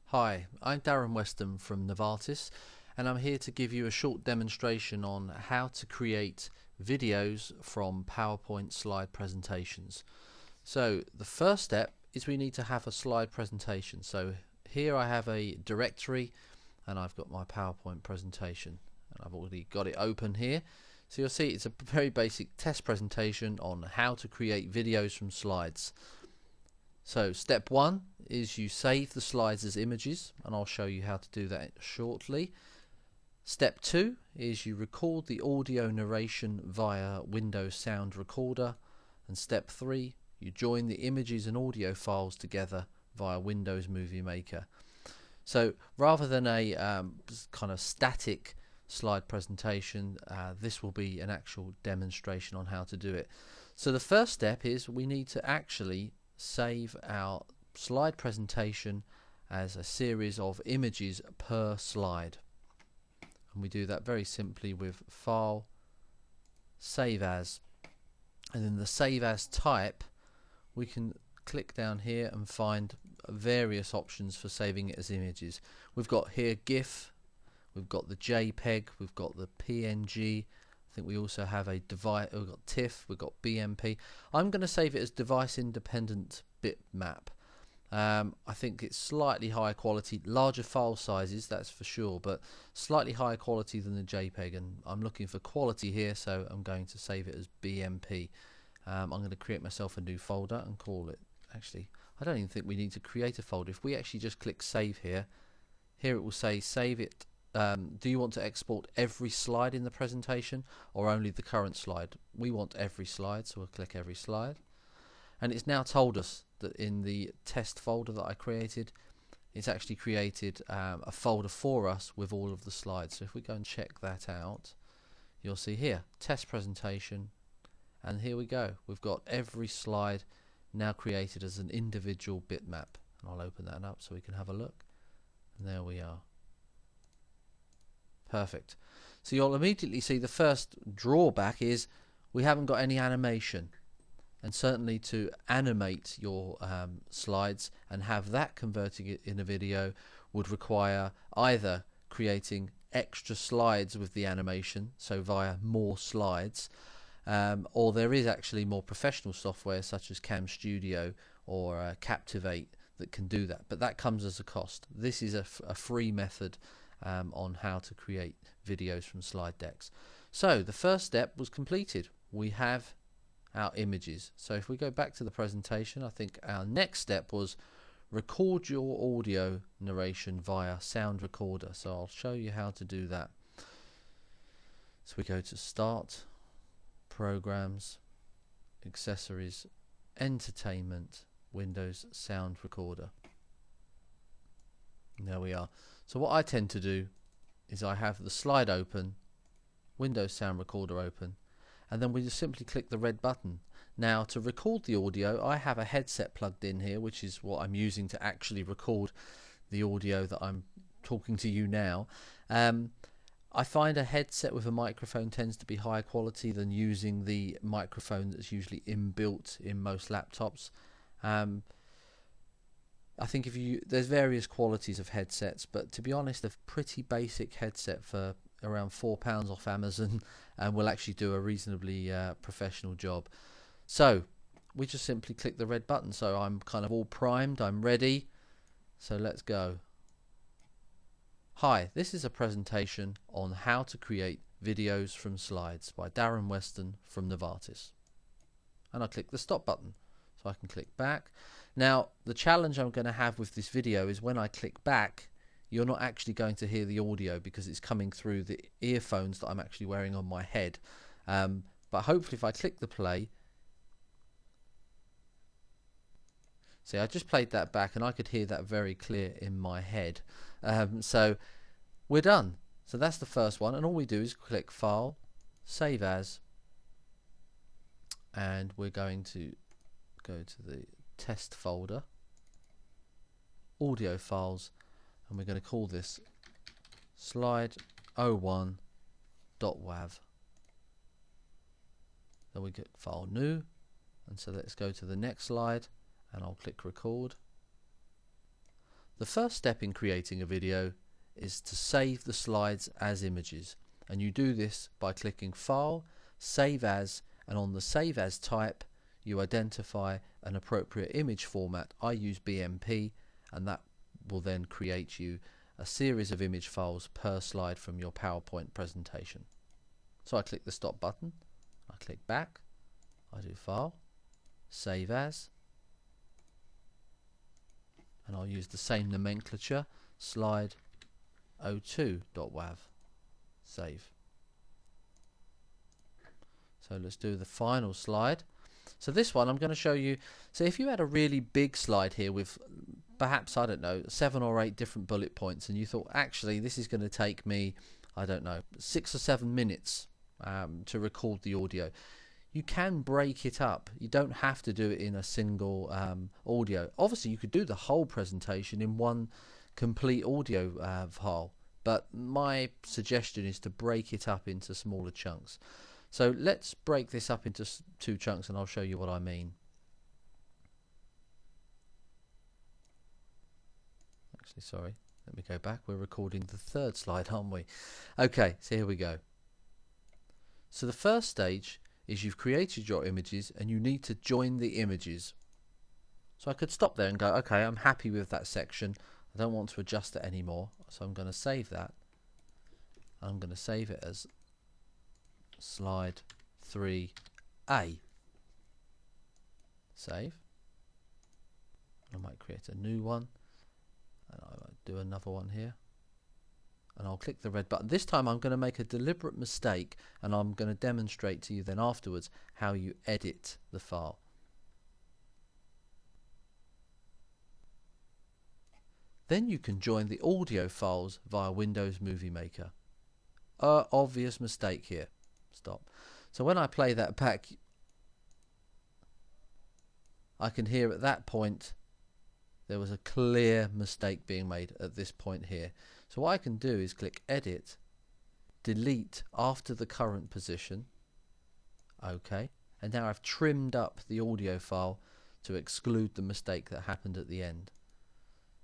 Hi, I'm Darren Weston from Novartis, and I'm here to give you a short demonstration on how to create videos from PowerPoint slide presentations. So the first step is we need to have a slide presentation. So here I have a directory and I've got my PowerPoint presentation and I've already got it open here. So you'll see it's a very basic test presentation on how to create videos from slides. So step one is you save the slides as images, and I'll show you how to do that shortly. Step two is you record the audio narration via Windows Sound Recorder, and step three, you join the images and audio files together via Windows Movie Maker. So rather than a kind of static slide presentation, this will be an actual demonstration on how to do it. So the first step is we need to actually save our slide presentation as a series of images per slide, and we do that very simply with File, Save As, and in the Save As type we can click down here and find various options for saving it as images. We've got here GIF, we've got the JPEG, we've got the PNG. I think we also have a device. We've got TIFF, we've got BMP. I'm going to save it as device independent bitmap. I think it's slightly higher quality, larger file sizes, that's for sure, but slightly higher quality than the JPEG, and I'm looking for quality here, so I'm going to save it as BMP. I'm going to create myself a new folder and call it, actually, I don't even think we need to create a folder. If we actually just click save here it will say save it. Do you want to export every slide in the presentation or only the current slide? We want every slide, so we'll click every slide. And it's now told us that in the test folder that I created, it's actually created a folder for us with all of the slides. So if we go and check that out, you'll see here, test presentation, and here we go. We've got every slide now created as an individual bitmap. And I'll open that up so we can have a look. And there we are. Perfect. So you'll immediately see the first drawback is we haven't got any animation, and certainly to animate your slides and have that converting it in a video would require either creating extra slides with the animation, so via more slides, or there is actually more professional software such as Cam Studio or Captivate that can do that, but that comes as a cost. This is a free method on how to create videos from slide decks. So the first step was completed. We have our images. So if we go back to the presentation, I think our next step was record your audio narration via Sound Recorder. So I'll show you how to do that. So we go to Start, Programs, Accessories, Entertainment, Windows Sound Recorder. And there we are. So what I tend to do is I have the slide open, Windows Sound Recorder open, and then we just simply click the red button. Now to record the audio, I have a headset plugged in here, which is what I'm using to actually record the audio that I'm talking to you now. I find a headset with a microphone tends to be higher quality than using the microphone that's usually inbuilt in most laptops. I think there's various qualities of headsets, but to be honest, a pretty basic headset for around £4 off Amazon and will actually do a reasonably professional job. So we just simply click the red button. So I'm kind of all primed, I'm ready, so let's go. Hi, this is a presentation on how to create videos from slides by Darren Weston from Novartis, and I click the stop button so I can click back. Now the challenge I'm going to have with this video is when I click back, you're not actually going to hear the audio because it's coming through the earphones that I'm actually wearing on my head, but hopefully if I click the play, see, I just played that back and I could hear that very clear in my head. So we're done. So that's the first one, and all we do is click File, Save As, and we're going to go to the test folder, audio files, and we're going to call this slide01.wav. Then we get File New, and so let's go to the next slide and I'll click record. The first step in creating a video is to save the slides as images, and you do this by clicking File, Save As, and on the Save As type you identify an appropriate image format. I use BMP, and that will then create you a series of image files per slide from your PowerPoint presentation. So I click the stop button, I click back, I do File, Save As, and I'll use the same nomenclature, slide 02.wav, save. So let's do the final slide. So this one I'm going to show you. So if you had a really big slide here with perhaps, I don't know, 7 or 8 different bullet points, and you thought actually this is going to take me, I don't know, 6 or 7 minutes to record the audio, you can break it up. You don't have to do it in a single audio. Obviously you could do the whole presentation in one complete audio file, but my suggestion is to break it up into smaller chunks. So let's break this up into 2 chunks and I'll show you what I mean. Actually, sorry, let me go back. We're recording the 3rd slide, aren't we? Okay, so here we go. So the first stage is you've created your images and you need to join the images. So I could stop there and go, okay, I'm happy with that section. I don't want to adjust it anymore. So I'm going to save that. I'm going to save it as slide 3A. Save. I might create a new one, and I might do another one here, and I'll click the red button. This time I'm going to make a deliberate mistake, and I'm going to demonstrate to you then afterwards how you edit the file. Then you can join the audio files via Windows Movie Maker. Obvious mistake here. Stop. So when I play that back, I can hear at that point there was a clear mistake being made at this point here. So what I can do is click Edit, delete after the current position. OK. And now I've trimmed up the audio file to exclude the mistake that happened at the end.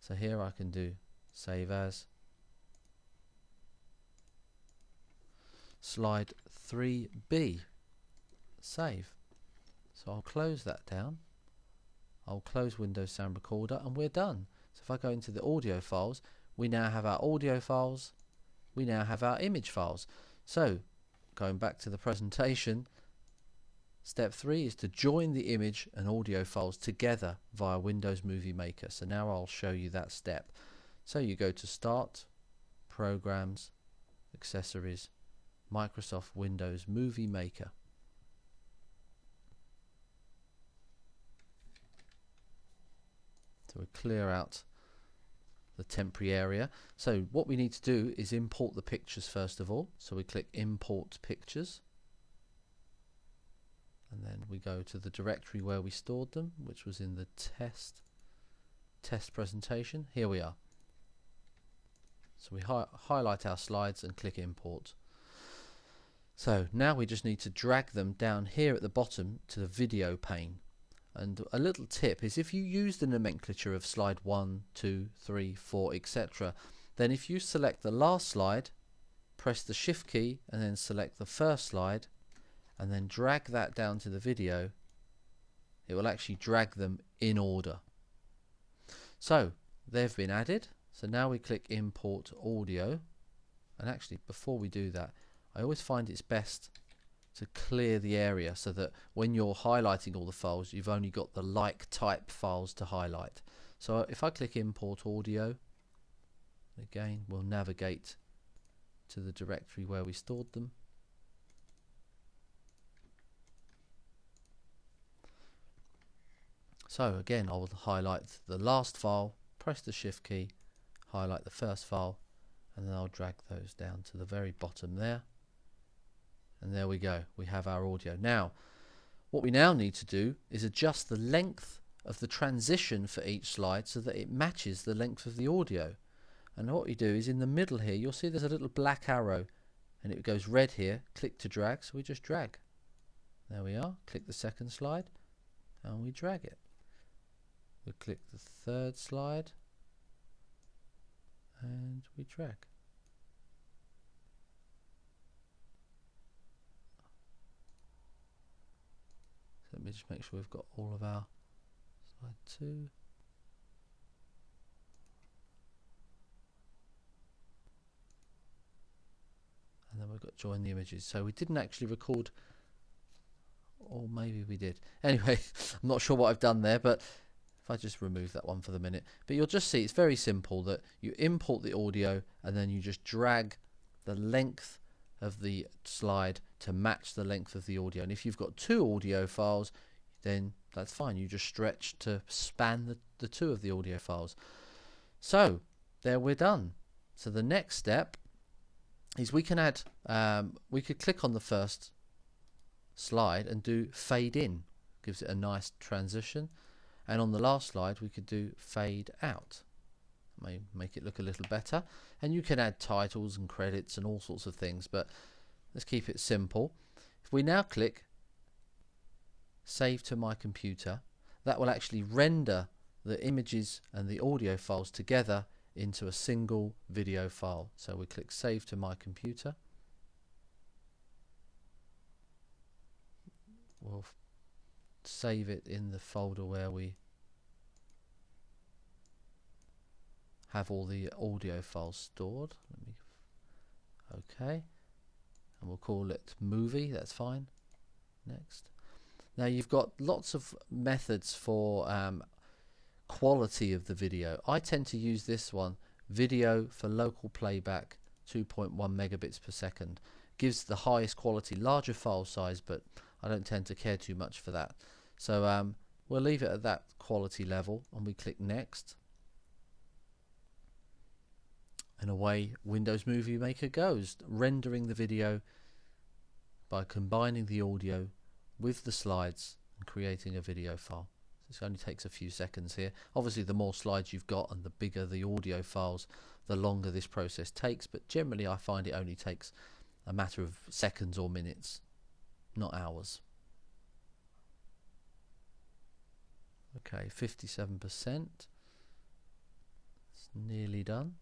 So here I can do Save As, slide 3B, save. So I'll close that down. I'll close Windows Sound Recorder and we're done. So if I go into the audio files, we now have our audio files, we now have our image files. So going back to the presentation, step 3 is to join the image and audio files together via Windows Movie Maker. So now I'll show you that step. So you go to Start, Programs, Accessories, Microsoft Windows Movie Maker. So we clear out the temporary area. So what we need to do is import the pictures first of all. So we click Import Pictures, and then we go to the directory where we stored them, which was in the test presentation. Here we are. So we highlight our slides and click Import. So now we just need to drag them down here at the bottom to the video pane. And a little tip is, if you use the nomenclature of slide 1, 2, 3, 4, etc., then if you select the last slide, press the Shift key and then select the first slide and then drag that down to the video, it will actually drag them in order. So they've been added. So now we click Import Audio, and actually before we do that, I always find it's best to clear the area so that when you're highlighting all the files, you've only got the like type files to highlight. So if I click Import Audio, again we'll navigate to the directory where we stored them. So again, I will highlight the last file, press the Shift key, highlight the first file, and then I'll drag those down to the very bottom there. And there we go, we have our audio. Now, what we now need to do is adjust the length of the transition for each slide so that it matches the length of the audio. And what we do is, in the middle here, you'll see there's a little black arrow and it goes red here. Click to drag, so we just drag. There we are. Click the second slide and we drag it. We click the third slide we drag? So let me just make sure we've got all of our slide 2. And then we've got join the images. So we didn't actually record, or maybe we did. Anyway, I'm not sure what I've done there, but if I just remove that one for the minute. But you'll just see it's very simple that you import the audio and then you just drag the length of the slide to match the length of the audio. And if you've got 2 audio files, then that's fine. You just stretch to span the 2 of the audio files. So there we're done. So the next step is we can add, we could click on the first slide and do fade in, gives it a nice transition, and on the last slide we could do fade out, may make it look a little better, and you can add titles and credits and all sorts of things, but let's keep it simple. If we now click save to my computer, that will actually render the images and the audio files together into a single video file. So we click save to my computer. We'll save it in the folder where we have all the audio files stored. Okay, and we'll call it movie. That's fine. Next. Now you've got lots of methods for quality of the video. I tend to use this one, video for local playback 2.1 megabits per second. Gives the highest quality, larger file size, but I don't tend to care too much for that. So we'll leave it at that quality level and we click next. And away Windows Movie Maker goes, rendering the video by combining the audio with the slides and creating a video file. This only takes a few seconds here. Obviously the more slides you've got and the bigger the audio files, the longer this process takes, but generally I find it only takes a matter of seconds or minutes, not hours. Okay, 57%. It's nearly done.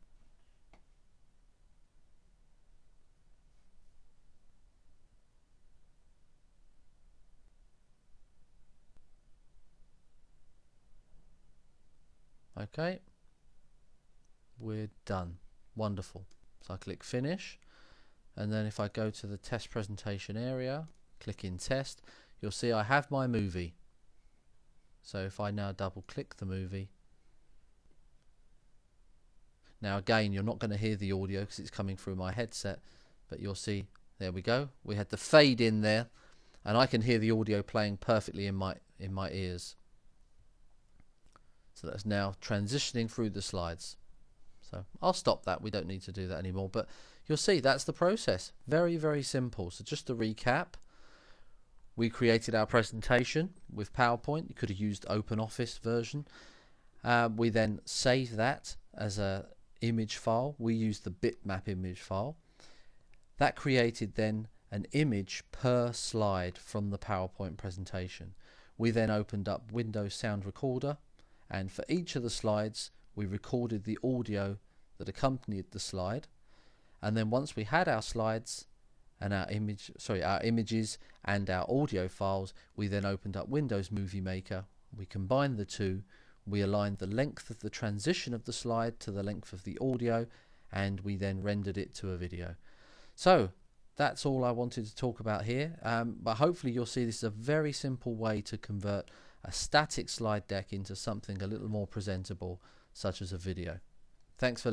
Okay, we're done. Wonderful. So I click finish, and then if I go to the test presentation area, click in test, you'll see I have my movie. So if I now double click the movie, now again you're not going to hear the audio because it's coming through my headset, but you'll see, there we go, we had the fade in there and I can hear the audio playing perfectly in my ears. So that's now transitioning through the slides. So I'll stop that, we don't need to do that anymore, but you'll see that's the process. Very, very simple. So just to recap, we created our presentation with PowerPoint. You could have used OpenOffice version. We then saved that as a image file. We used the bitmap image file. That created then an image per slide from the PowerPoint presentation. We then opened up Windows Sound Recorder, and for each of the slides we recorded the audio that accompanied the slide, and then once we had our slides and our images and our audio files, we then opened up Windows Movie Maker, we combined the two, we aligned the length of the transition of the slide to the length of the audio, and we then rendered it to a video. So that's all I wanted to talk about here, but hopefully you'll see this is a very simple way to convert a static slide deck into something a little more presentable, such as a video. Thanks for